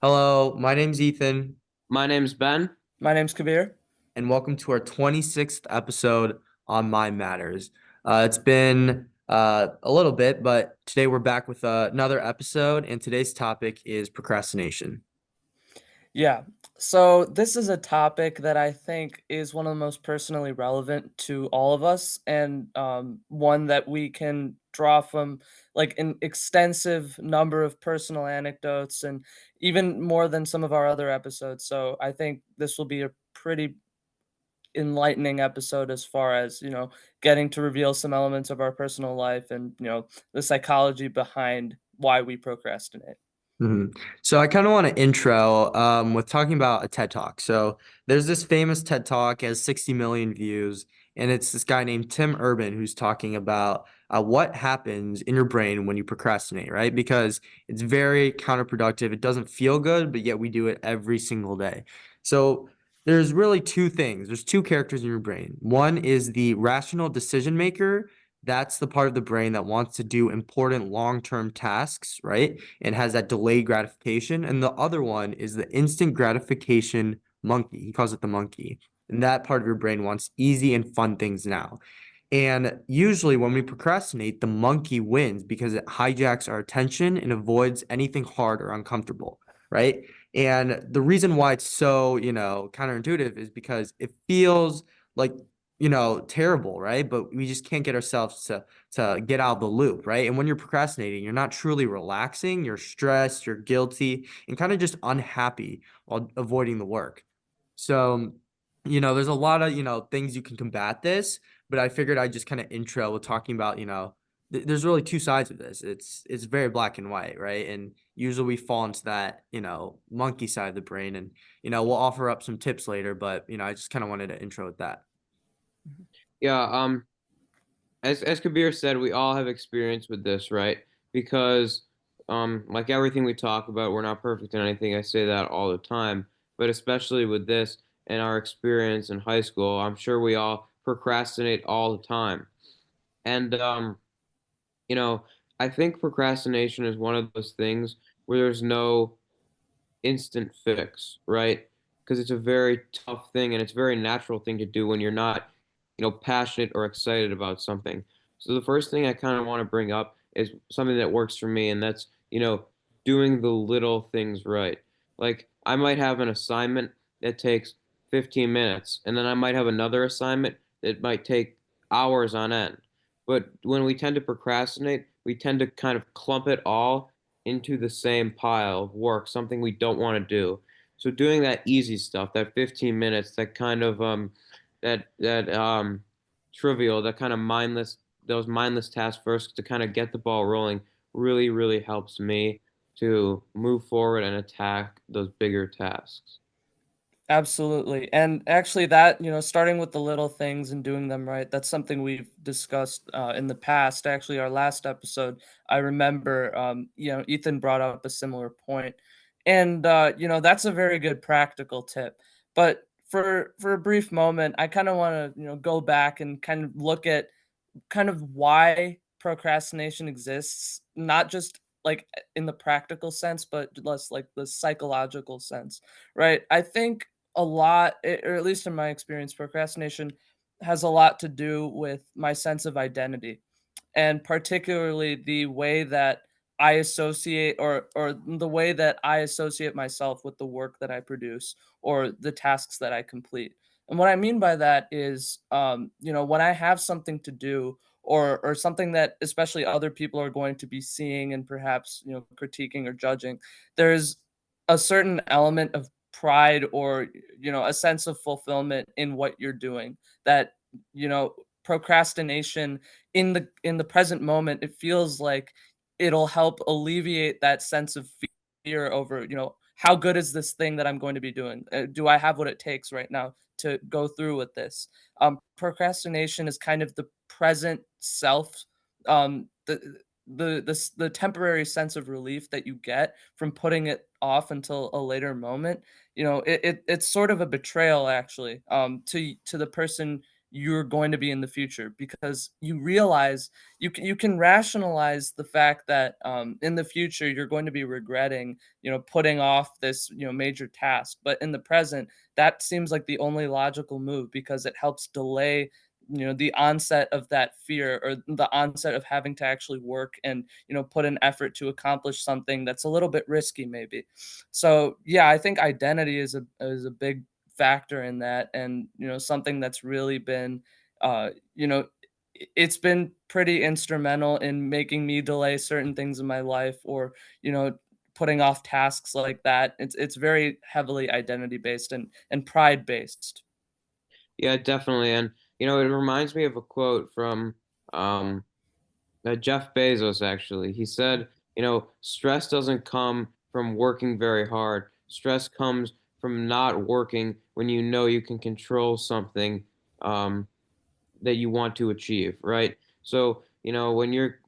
Hello, my name's Ethan, My name's Ben. My name's Kabir. and welcome to our 26th episode on My Matters. It's been a little bit, but today we're back with another episode, and today's topic is procrastination. Yeah. So this is a topic that I think is one of the most personally relevant to all of us, and one that we can draw from like an extensive number of personal anecdotes, and even more than some of our other episodes. So I think this will be a pretty enlightening episode as far as getting to reveal some elements of our personal life and the psychology behind why we procrastinate. Mhm. So I kind of want to intro with talking about a TED Talk. So there's this famous TED Talk has 60 million views, and it's this guy named Tim Urban who's talking about what happens in your brain when you procrastinate, right? Because it's very counterproductive. It doesn't feel good, but yet we do it every single day. So there's really two things. There's two characters in your brain. One is the rational decision maker. That's the part of the brain that wants to do important long-term tasks, right? And has that delayed gratification. And the other one is the instant gratification monkey. He calls it the monkey. And that part of your brain wants easy and fun things now. And usually when we procrastinate, the monkey wins because it hijacks our attention and avoids anything hard or uncomfortable, right? And the reason why it's so, counterintuitive is because it feels like, terrible, right? But we just can't get ourselves to get out of the loop, right? And when you're procrastinating, you're not truly relaxing, you're stressed, you're guilty, and kind of just unhappy while avoiding the work. So, there's a lot of, things you can combat this, but I figured I'd just kind of intro with talking about, there's really two sides of this. It's very black and white, right? And usually we fall into that, monkey side of the brain, and we'll offer up some tips later, but I just kind of wanted to intro with that. Yeah, as Kabir said, we all have experience with this, right? Because like everything we talk about, we're not perfect in anything. I say that all the time, but especially with this and our experience in high school, I'm sure we all procrastinate all the time. And you know, I think procrastination is one of those things where there's no instant fix, right? Because it's a very tough thing and it's a very natural thing to do when you're not, passionate or excited about something. So the first thing I kind of want to bring up is something that works for me, and that's, doing the little things right. Like I might have an assignment that takes 15 minutes, and then I might have another assignment that might take hours on end. But when we tend to procrastinate, we tend to kind of clump it all into the same pile of work, something we don't want to do. So doing that easy stuff, that 15 minutes, that kind of that trivial, that kind of mindless, those mindless tasks first to kind of get the ball rolling really, really helps me to move forward and attack those bigger tasks. Absolutely. And actually that, starting with the little things and doing them right, that's something we've discussed in the past. Actually, our last episode, I remember, Ethan brought up a similar point. And, that's a very good practical tip. But for a brief moment, I kind of want to, go back and kind of look at kind of why procrastination exists, not just like in the practical sense, but less like the psychological sense, right? I think a lot, or at least in my experience, procrastination has a lot to do with my sense of identity, and particularly the way that I associate or the way that I associate myself with the work that I produce or the tasks that I complete. And what I mean by that is, when I have something to do or something that especially other people are going to be seeing and perhaps critiquing or judging, there's a certain element of pride or a sense of fulfillment in what you're doing that procrastination in the present moment, it feels like it'll help alleviate that sense of fear over, how good is this thing that I'm going to be doing? Do I have what it takes right now to go through with this? Procrastination is kind of the present self, the temporary sense of relief that you get from putting it off until a later moment. It's sort of a betrayal actually, to the person you're going to be in the future, because you realize you can rationalize the fact that in the future you're going to be regretting, putting off this, major task. But in the present, that seems like the only logical move, because it helps delay, the onset of that fear, or the onset of having to actually work and, put an effort to accomplish something that's a little bit risky maybe. So yeah, I think identity is a big factor in that, and something that's really been, uh you know it's been pretty instrumental in making me delay certain things in my life, or you know putting off tasks like that. It's very heavily identity based and pride based. Yeah, definitely. And it reminds me of a quote from um Jeff Bezos, actually. He said, stress doesn't come from working very hard. Stress comes from not working when you know you can control something um, that you want to achieve, right? So, when you're,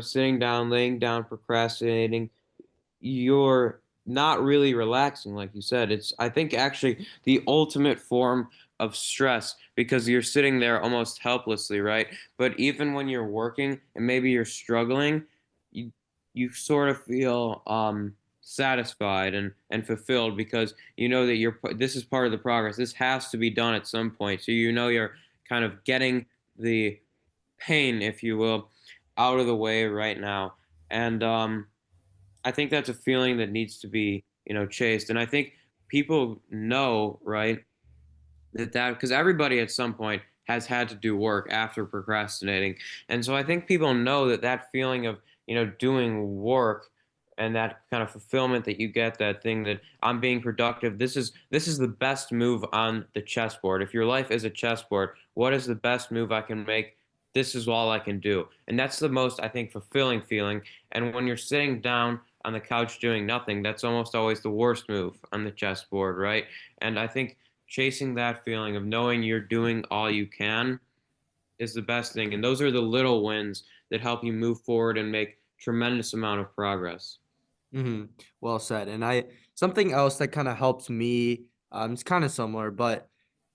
sitting down, laying down, procrastinating, you're not really relaxing, like you said. It's, I think, actually the ultimate form of stress, because you're sitting there almost helplessly, right? But even when you're working and maybe you're struggling, you you sort of feel satisfied and fulfilled, because you know that this is part of the progress. This has to be done at some point. So you're kind of getting the pain, if you will, out of the way right now. And I think that's a feeling that needs to be, chased. And I think people know, right, that because everybody at some point has had to do work after procrastinating. And so I think people know that feeling of, doing work, and that kind of fulfillment that you get, that thing that I'm being productive. This is the best move on the chessboard. If your life is a chessboard, what is the best move I can make? This is all I can do. And that's the most, I think, fulfilling feeling. And when you're sitting down on the couch doing nothing, that's almost always the worst move on the chessboard, right? And I think chasing that feeling of knowing you're doing all you can is the best thing. And those are the little wins that help you move forward and make tremendous amount of progress. Hmm. Well said. And something else that kind of helps me, it's kind of similar, but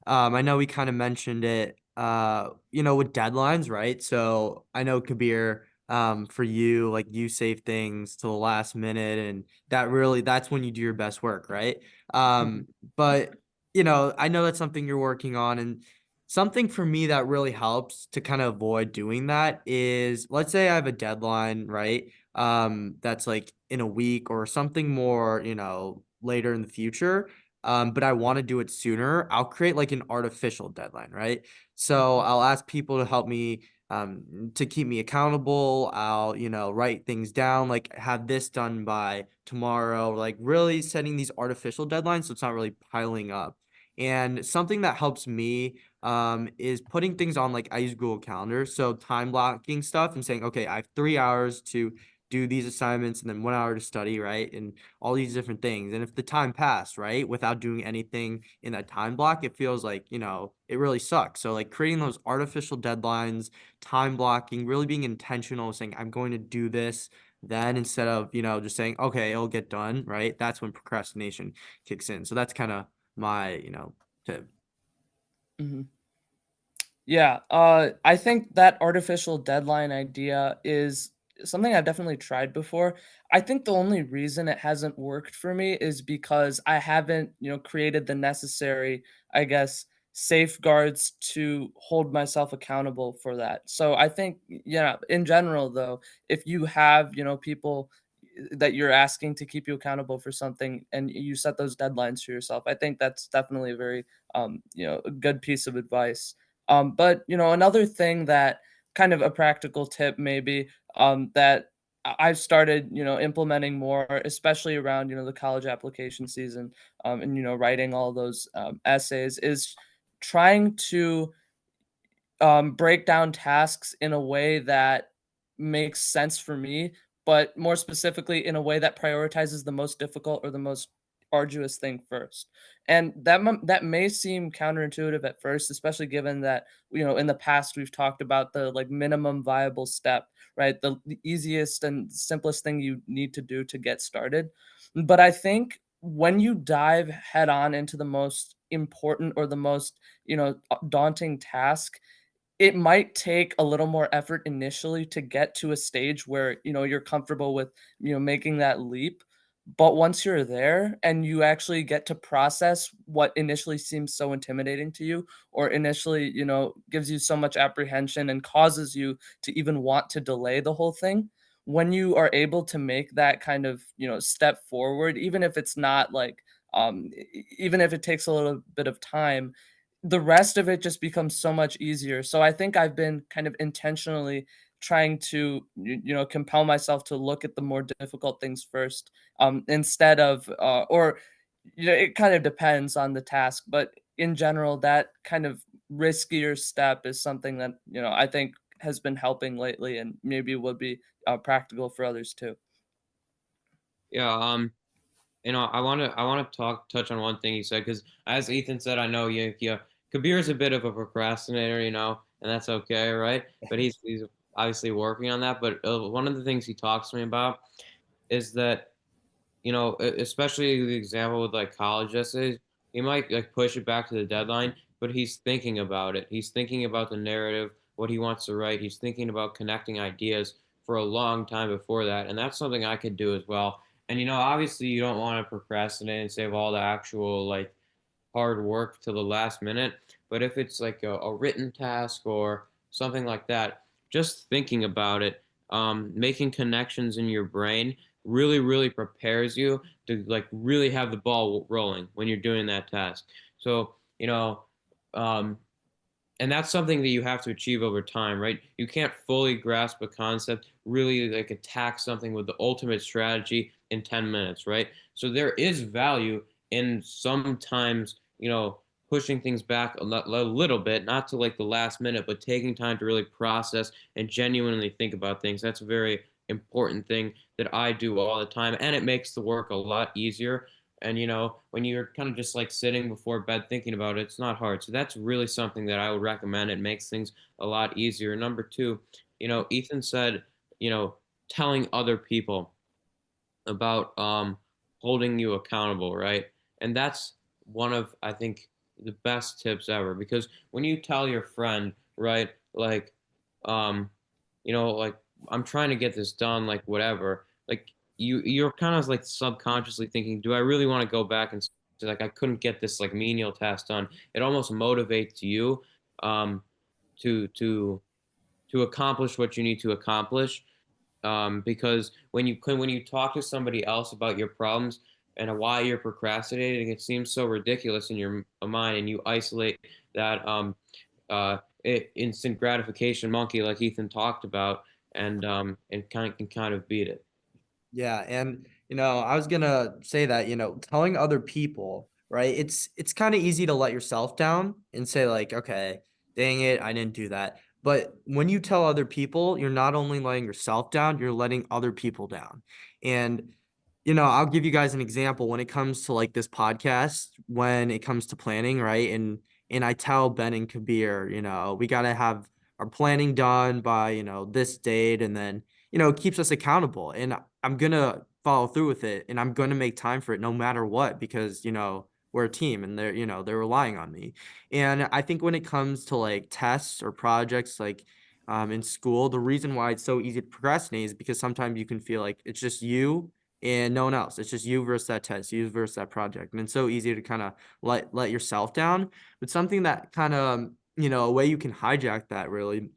I know we kind of mentioned it, with deadlines, right? So I know, Kabir, for you, like, you save things to the last minute, and that's when you do your best work, right? Mhm. But I know that's something you're working on, and something for me that really helps to kind of avoid doing that is, let's say I have a deadline, right? That's like in a week or something more, later in the future. But I want to do it sooner. I'll create like an artificial deadline, right? So I'll ask people to help me, to keep me accountable. I'll, write things down, like have this done by tomorrow, like really setting these artificial deadlines so it's not really piling up. And something that helps me is putting things on, like, I use Google Calendar, so time blocking stuff and saying, okay, I have 3 hours to do these assignments and then 1 hour to study, right? And all these different things. And if the time passed, right, without doing anything in that time block, it feels like, it really sucks. So, like, creating those artificial deadlines, time blocking, really being intentional, saying, I'm going to do this then, instead of, just saying, okay, it'll get done, right? That's when procrastination kicks in. So that's kind of my, tip. Mhm. Yeah, I think that artificial deadline idea is something I've definitely tried before. I think the only reason it hasn't worked for me is because I haven't, created the necessary, I guess, safeguards to hold myself accountable for that. So I think, yeah, in general, though, if you have, people that you're asking to keep you accountable for something, and you set those deadlines for yourself, I think that's definitely a very, a good piece of advice. But another thing that, kind of a practical tip maybe, that I've started, implementing more, especially around, the college application season, and writing all those essays, is trying to break down tasks in a way that makes sense for me, but more specifically in a way that prioritizes the most difficult or the most arduous thing first. And that may seem counterintuitive at first, especially given that, in the past we've talked about the, like, minimum viable step, right? The easiest and simplest thing you need to do to get started. But I think when you dive head on into the most important or the most, daunting task, it might take a little more effort initially to get to a stage where, you're comfortable with, making that leap. But once you're there and you actually get to process what initially seems so intimidating to you, or initially, gives you so much apprehension and causes you to even want to delay the whole thing, when you are able to make that kind of, step forward, even if it's not like, even if it takes a little bit of time, the rest of it just becomes so much easier. So I think I've been kind of intentionally trying to, compel myself to look at the more difficult things first, instead of, or, it kind of depends on the task, but in general, that kind of riskier step is something that, I think has been helping lately and maybe would be practical for others too. Yeah. I want to touch on one thing you said, because as Ethan said, I know Kabir is a bit of a procrastinator, and that's okay, right? But he's obviously working on that. But one of the things he talks to me about is that, especially the example with like college essays, he might like push it back to the deadline, but he's thinking about it. He's thinking about the narrative, what he wants to write. He's thinking about connecting ideas for a long time before that, and that's something I could do as well. And obviously, you don't want to procrastinate and save all the actual like hard work to the last minute. But if it's like a written task or something like that, just thinking about it, making connections in your brain really, really prepares you to like really have the ball rolling when you're doing that task. So, um, and that's something that you have to achieve over time, right? You can't fully grasp a concept, really like attack something with the ultimate strategy in 10 minutes, right? So there is value in sometimes, pushing things back a little bit, not to like the last minute, but taking time to really process and genuinely think about things. That's a very important thing that I do all the time, and it makes the work a lot easier. And when you're kind of just like sitting before bed thinking about it, it's not hard. So that's really something that I would recommend. It makes things a lot easier. Number two, Ethan said, you know, telling other people about holding you accountable, right? And that's one of, I think, the best tips ever, because when you tell your friend, right, like, um, like, I'm trying to get this done, like whatever, like you're kind of like subconsciously thinking, do I really want to go back and say, like, I couldn't get this like menial task done? It almost motivates you um, to accomplish what you need to accomplish, because when you talk to somebody else about your problems and why you're procrastinating, it seems so ridiculous in your mind, and you isolate that uh, instant gratification monkey like Ethan talked about, and kind of beat it. Yeah, and I was gonna say that, telling other people, right? It's kind of easy to let yourself down and say like, okay, dang it, I didn't do that. But when you tell other people, you're not only letting yourself down, you're letting other people down. And I'll give you guys an example when it comes to like this podcast, when it comes to planning, right? And I tell Ben and Kabir, we gotta have our planning done by, this date, and then, it keeps us accountable. And I'm gonna follow through with it, and I'm gonna make time for it no matter what, because we're a team, and they're relying on me. And I think when it comes to like tests or projects, like in school, the reason why it's so easy to procrastinate is because sometimes you can feel like it's just you and no one else. It's just you versus that test, you versus that project, and it's so easy to kind of let yourself down. But something that kind of a way you can hijack that really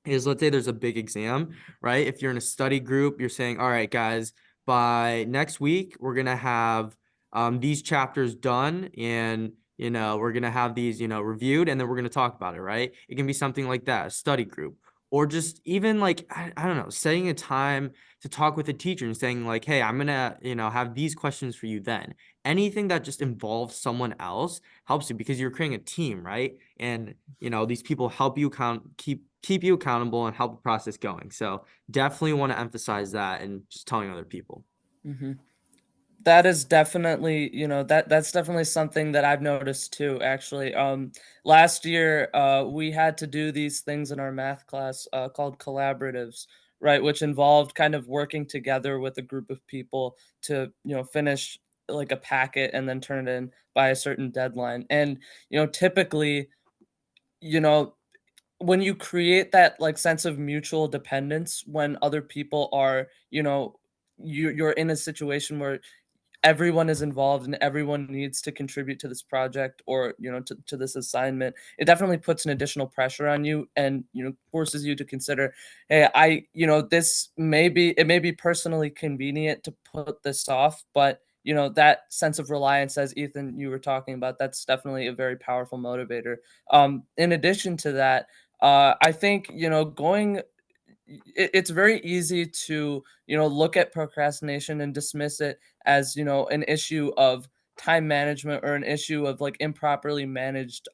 is, let's say there's a big exam, right? If you're in a study group, you're saying, all right, guys, by next week, we're going to have these chapters done, and, we're going to have these, reviewed, and then we're going to talk about it, right? It can be something like that, a study group, or just even like, I don't know, setting a time to talk with a teacher and saying like, hey, I'm going to, have these questions for you then. Anything that just involves someone else helps you, because you're creating a team, right? And these people help you keep you accountable and help the process going. So definitely want to emphasize that, and just telling other people. Hmm. That is definitely, that's definitely something that I've noticed too, actually. Last year, we had to do these things in our math class, called collaboratives, right? Which involved kind of working together with a group of people to, finish like a packet and then turn it in by a certain deadline. And typically, you know, when you create that like sense of mutual dependence when other people are, you're in a situation where everyone is involved and everyone needs to contribute to this project or to this assignment, it definitely puts an additional pressure on you and forces you to consider, hey, this may be personally convenient to put this off, but that sense of reliance, as Ethan you were talking about, that's definitely a very powerful motivator. In addition to that, I think going it's very easy to look at procrastination and dismiss it as an issue of time management or an issue of like improperly managed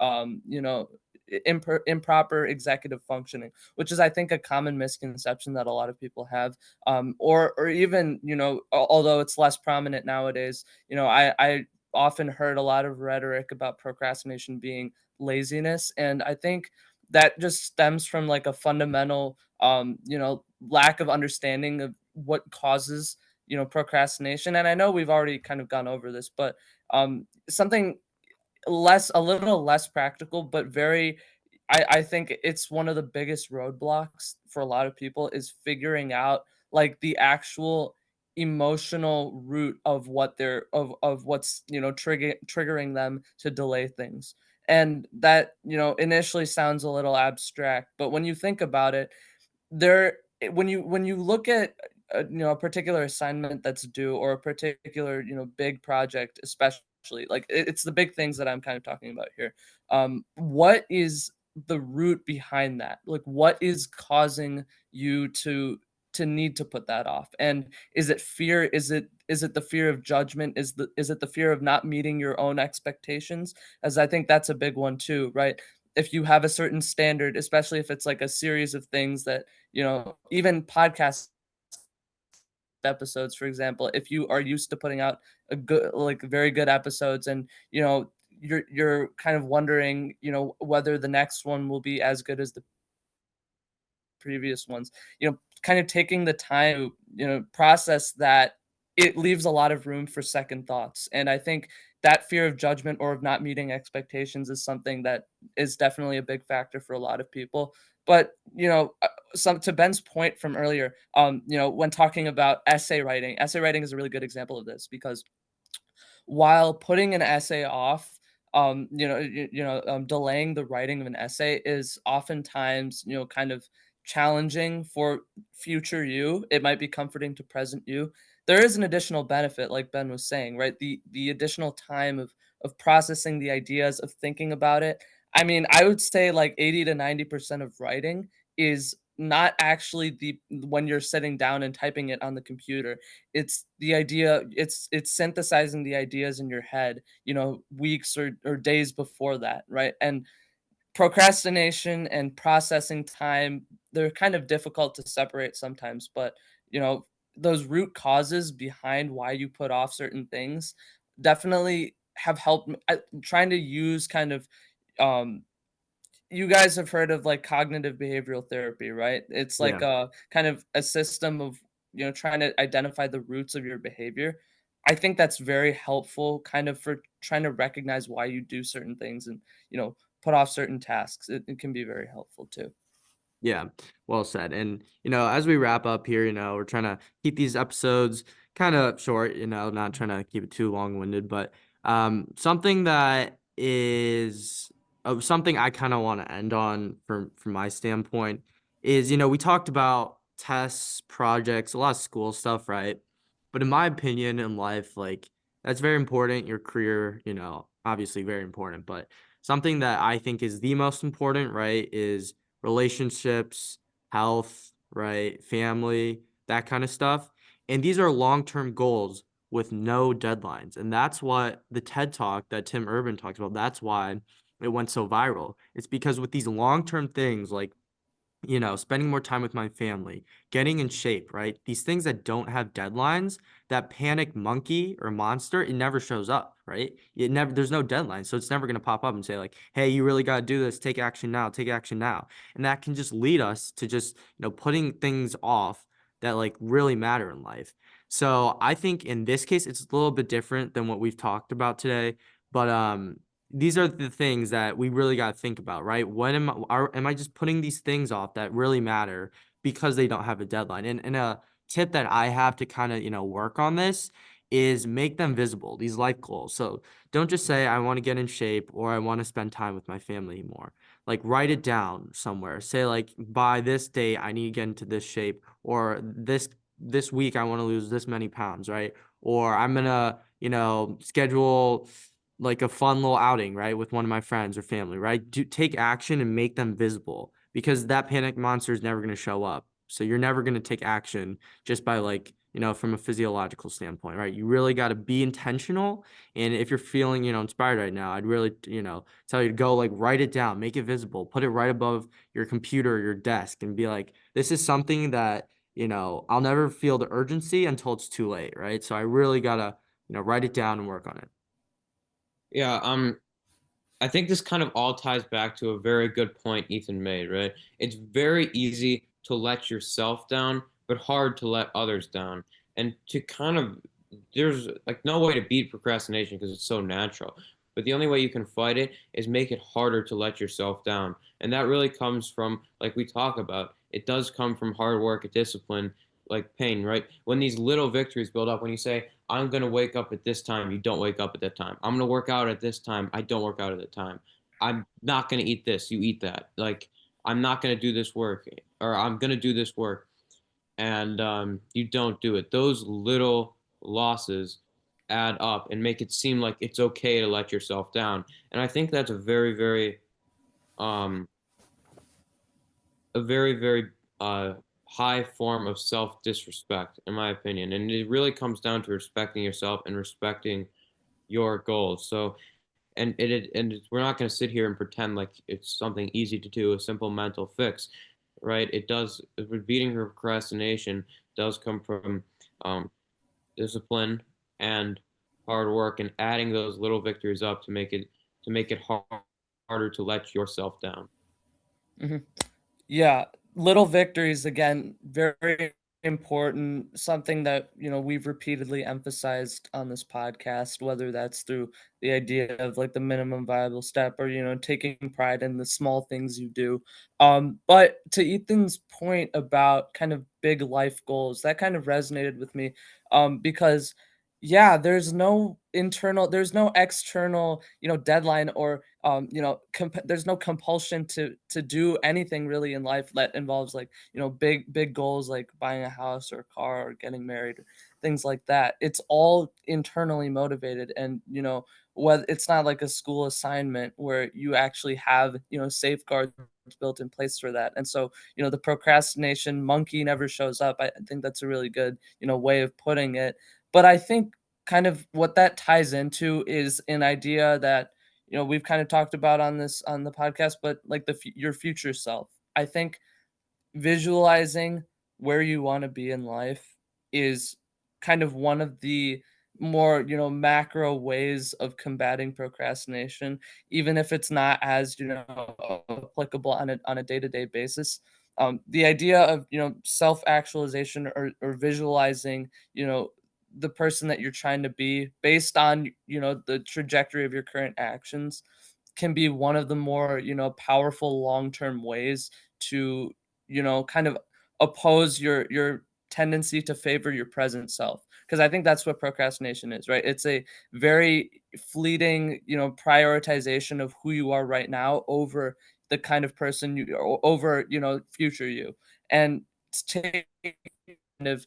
improper executive functioning, which is I think a common misconception that a lot of people have, or even although it's less prominent nowadays, I often heard a lot of rhetoric about procrastination being laziness, and I think that just stems from like a fundamental lack of understanding of what causes procrastination. And I know we've already kind of gone over this, but something a little less practical, but very, I think it's one of the biggest roadblocks for a lot of people is figuring out like the actual emotional root of what they're of what's triggering them to delay things. And that initially sounds a little abstract, but when you think about it, when you look at a particular assignment that's due, or a particular big project, especially like it's the big things that I'm kind of talking about here. What is the root behind that? Like what is causing you to need to put that off? And is it fear? Is it the fear of judgment? Is it the fear of not meeting your own expectations? As I think that's a big one too, right? If you have a certain standard, especially if it's like a series of things that even podcast episodes, for example, if you are used to putting out a good, like very good episodes, and you're kind of wondering whether the next one will be as good as the previous ones, kind of taking the time to process that, it leaves a lot of room for second thoughts. And I think that fear of judgment or of not meeting expectations is something that is definitely a big factor for a lot of people. But some to Ben's point from earlier, when talking about essay writing is a really good example of this, because while putting an essay off, delaying the writing of an essay is oftentimes, kind of challenging for future you. It might be comforting to present you. There is an additional benefit, like Ben was saying, right? The additional time of processing the ideas, of thinking about it. I mean, I would say like 80 to 90% of writing is not actually the when you're sitting down and typing it on the computer. It's the idea, it's synthesizing the ideas in your head, weeks or days before that, right? And procrastination and processing time, they're kind of difficult to separate sometimes, but you know those root causes behind why you put off certain things definitely have helped trying to use kind of um you guys have heard of like cognitive behavioral therapy, right? It's like Yeah. a kind of a system of, trying to identify the roots of your behavior. I think that's very helpful kind of for trying to recognize why you do certain things and, put off certain tasks. It can be very helpful too. Yeah, well said. And, as we wrap up here, we're trying to keep these episodes kind of short, not trying to keep it too long-winded, but something that is something I kind of want to end on from my standpoint is, we talked about tests, projects, a lot of school stuff, right? But in my opinion, in life, like that's very important. Your career, obviously very important, but something that I think is the most important, right, is relationships, health, right, family, that kind of stuff. And these are long-term goals with no deadlines. And that's what the TED Talk that Tim Urban talks about, that's why it went so viral. It's because with these long-term things like spending more time with my family, getting in shape, right? These things that don't have deadlines, that panic monkey or monster, it never shows up, right? There's no deadline. So it's never going to pop up and say, like, hey, you really got to do this. Take action now. Take action now. And that can just lead us to just, putting things off that like really matter in life. So I think in this case, it's a little bit different than what we've talked about today. But these are the things that we really got to think about, right? When am I just putting these things off that really matter because they don't have a deadline? And a tip that I have to kind of, work on this is make them visible, these life goals. So don't just say I want to get in shape or I want to spend time with my family more. Like write it down somewhere. Say like by this date I need to get into this shape, or this week I want to lose this many pounds, right? Or I'm gonna, schedule like a fun little outing, right, with one of my friends or family, right? Do take action and make them visible because that panic monster is never gonna show up. So you're never gonna take action just by like, from a physiological standpoint, right? You really got to be intentional. And if you're feeling, inspired right now, I'd really, tell you to go like write it down, make it visible, put it right above your computer or your desk and be like, this is something that I'll never feel the urgency until it's too late, right? So I really gotta, write it down and work on it. Yeah, I think this kind of all ties back to a very good point Ethan made, right? It's very easy to let yourself down, but hard to let others down. And to kind of, there's like no way to beat procrastination because it's so natural. But the only way you can fight it is make it harder to let yourself down. And that really comes from, like we talk about, it does come from hard work, discipline, like pain, right? When these little victories build up, when you say, I'm going to wake up at this time, you don't wake up at that time. I'm going to work out at this time, I don't work out at that time. I'm not going to eat this, you eat that. Like, I'm not going to do this work, or I'm going to do this work, and you don't do it. Those little losses add up and make it seem like it's okay to let yourself down. And I think that's um, a very high form of self-disrespect, in my opinion. And it really comes down to respecting yourself and respecting your goals. So, and we're not going to sit here and pretend like it's something easy to do, a simple mental fix, right? It does. Beating procrastination does come from um, discipline and hard work, and adding those little victories up to make it harder to let yourself down. Mhm. Yeah, little victories again, very important, something that, we've repeatedly emphasized on this podcast, whether that's through the idea of like the minimum viable step or, taking pride in the small things you do. But to Ethan's point about kind of big life goals, that kind of resonated with me because yeah, there's no external, deadline or there's no compulsion to do anything really in life that involves like, big goals like buying a house or a car or getting married, or things like that. It's all internally motivated, and whether it's not like a school assignment where you actually have, safeguards built in place for that. And so, the procrastination monkey never shows up. I think that's a really good, way of putting it. But I think kind of what that ties into is an idea that, we've kind of talked about on the podcast, but like your future self. I think visualizing where you want to be in life is kind of one of the more, macro ways of combating procrastination, even if it's not as, applicable on a day-to-day basis. The idea of, self-actualization, or visualizing, the person that you're trying to be based on, the trajectory of your current actions, can be one of the more, powerful long-term ways to, kind of oppose your tendency to favor your present self. Because I think that's what procrastination is, right? It's a very fleeting, prioritization of who you are right now over the kind of person over, future you. And take kind of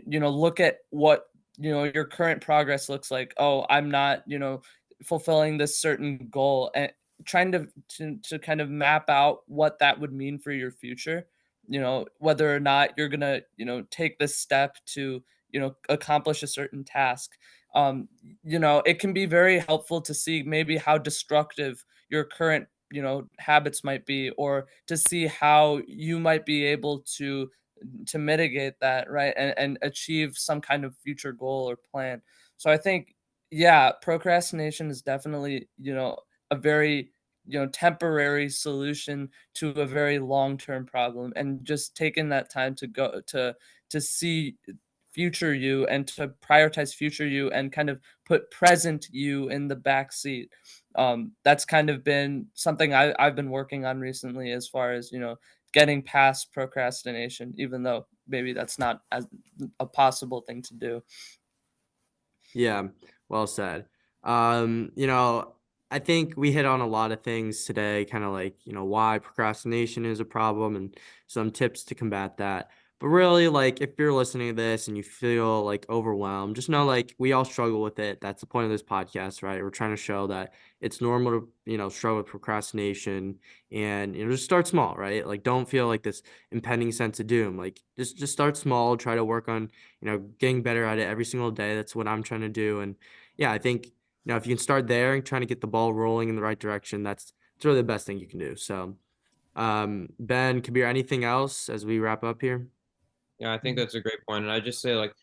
look at what, your current progress looks like. Oh, I'm not, fulfilling this certain goal, and trying to kind of map out what that would mean for your future, whether or not you're gonna, take this step to, accomplish a certain task. It can be very helpful to see maybe how destructive your current, habits might be, or to see how you might be able to mitigate that, right? And achieve some kind of future goal or plan. So I think, yeah, procrastination is definitely, a very, temporary solution to a very long-term problem, and just taking that time to go to see future you and to prioritize future you and kind of put present you in the back seat. That's kind of been something I've been working on recently as far as, getting past procrastination, even though maybe that's not as a possible thing to do. Yeah, well said. You know, I think we hit on a lot of things today, kind of like, why procrastination is a problem and some tips to combat that. But really, like, if you're listening to this and you feel like overwhelmed, just know like we all struggle with it. That's the point of this podcast, right? We're trying to show that it's normal to, struggle with procrastination and, just start small, right? Like, don't feel like this impending sense of doom. Like, just start small, try to work on getting better at it every single day. That's what I'm trying to do. And yeah, I think, if you can start there and trying to get the ball rolling in the right direction, it's really the best thing you can do. So, Ben, Kabir, anything else as we wrap up here? Yeah, I think Mhm. that's a great point. And I just say, like,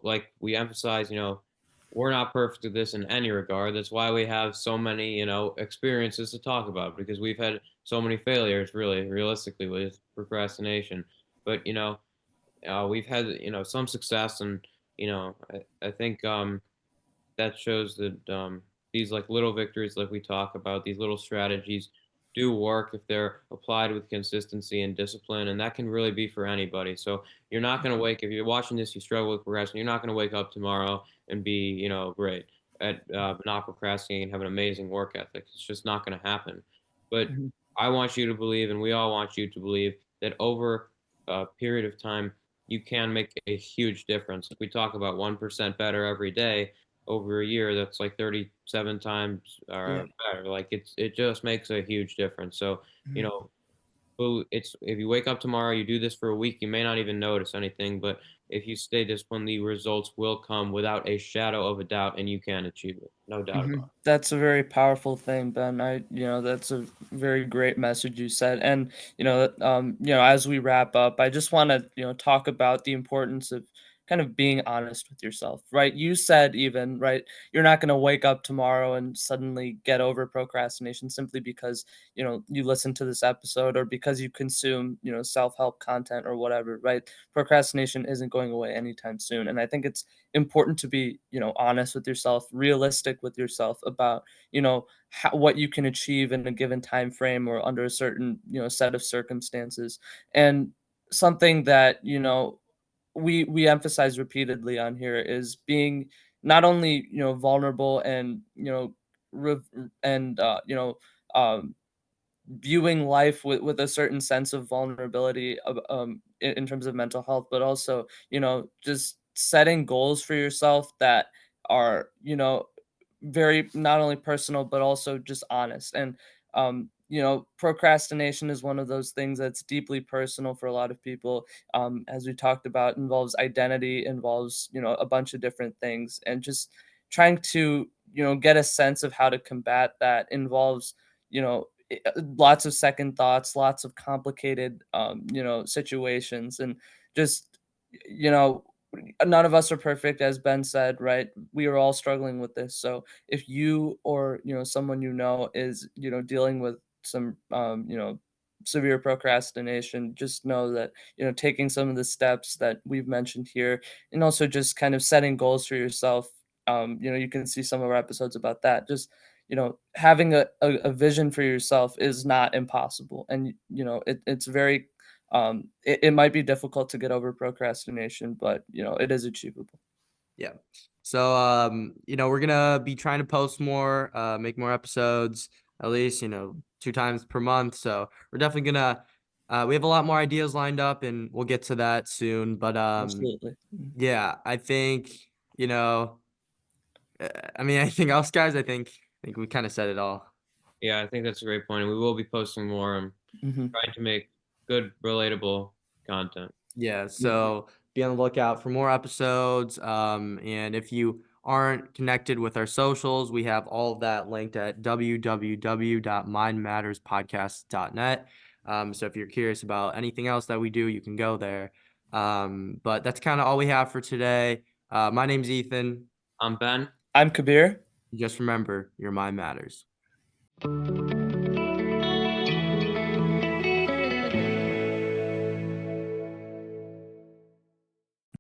like we emphasize, we're not perfect at this in any regard. That's why we have so many, experiences to talk about because we've had so many failures, really, realistically, with procrastination. But, we've had, some success. And, I think that shows that these like little victories, like we talk about, these little strategies do work if they're applied with consistency and discipline, and that can really be for anybody. So you're not going to wake if you're watching this, you struggle with progression. You're not going to wake up tomorrow and be great at not procrastinating and have an amazing work ethic. It's just not going to happen. But Mhm. I want you to believe, and we all want you to believe that over a period of time, you can make a huge difference. If we talk about 1% better every day, over a year, that's like 37 times Yeah. better. Like it just makes a huge difference. So, you Mhm. know, it's if you wake up tomorrow, you do this for a week, you may not even notice anything, but if you stay disciplined, the results will come without a shadow of a doubt, and you can achieve it. No doubt about That's a very powerful thing, Ben. That's a very great message you said. And, as we wrap up, I just want to, talk about the importance of kind of being honest with yourself, right? You said even, right, you're not going to wake up tomorrow and suddenly get over procrastination simply because, you listen to this episode or because you consume, self-help content or whatever, right? Procrastination isn't going away anytime soon. And I think it's important to be honest with yourself, realistic with yourself about what you can achieve in a given time frame or under a certain set of circumstances. And something that we emphasize repeatedly on here is being not only vulnerable and rev- and viewing life with a certain sense of vulnerability in terms of mental health, but also just setting goals for yourself that are very not only personal but also just honest. And procrastination is one of those things that's deeply personal for a lot of people. As we talked about, involves identity, involves a bunch of different things, and just trying to get a sense of how to combat that involves lots of second thoughts, lots of complicated situations, and just you know none of us are perfect, as Ben said, right? We are all struggling with this. So if you or someone is dealing with some severe procrastination, just know that taking some of the steps that we've mentioned here, and also just kind of setting goals for yourself. You can see some of our episodes about that. Just having a vision for yourself is not impossible, and it's very it might be difficult to get over procrastination, but it is achievable. Yeah. So, we're gonna be trying to post more, make more episodes, at least, 2 times per month. So we're definitely gonna, we have a lot more ideas lined up and we'll get to that soon. But, Absolutely. Mhm. yeah, I think, you know, I mean, anything else, guys? I think we kind of said it all. it. Yeah, I think that's a great point. And we will be posting more and Mhm. trying to make good, relatable content. Yeah, Yeah. so be on the lookout for more episodes. And if you aren't connected with our socials, we have all of that linked at www.mindmatterspodcast.net. So if you're curious about anything else that we do, you can go there. But that's kind of all we have for today. My name's Ethan. I'm Ben. I'm Kabir. Just remember, your mind matters.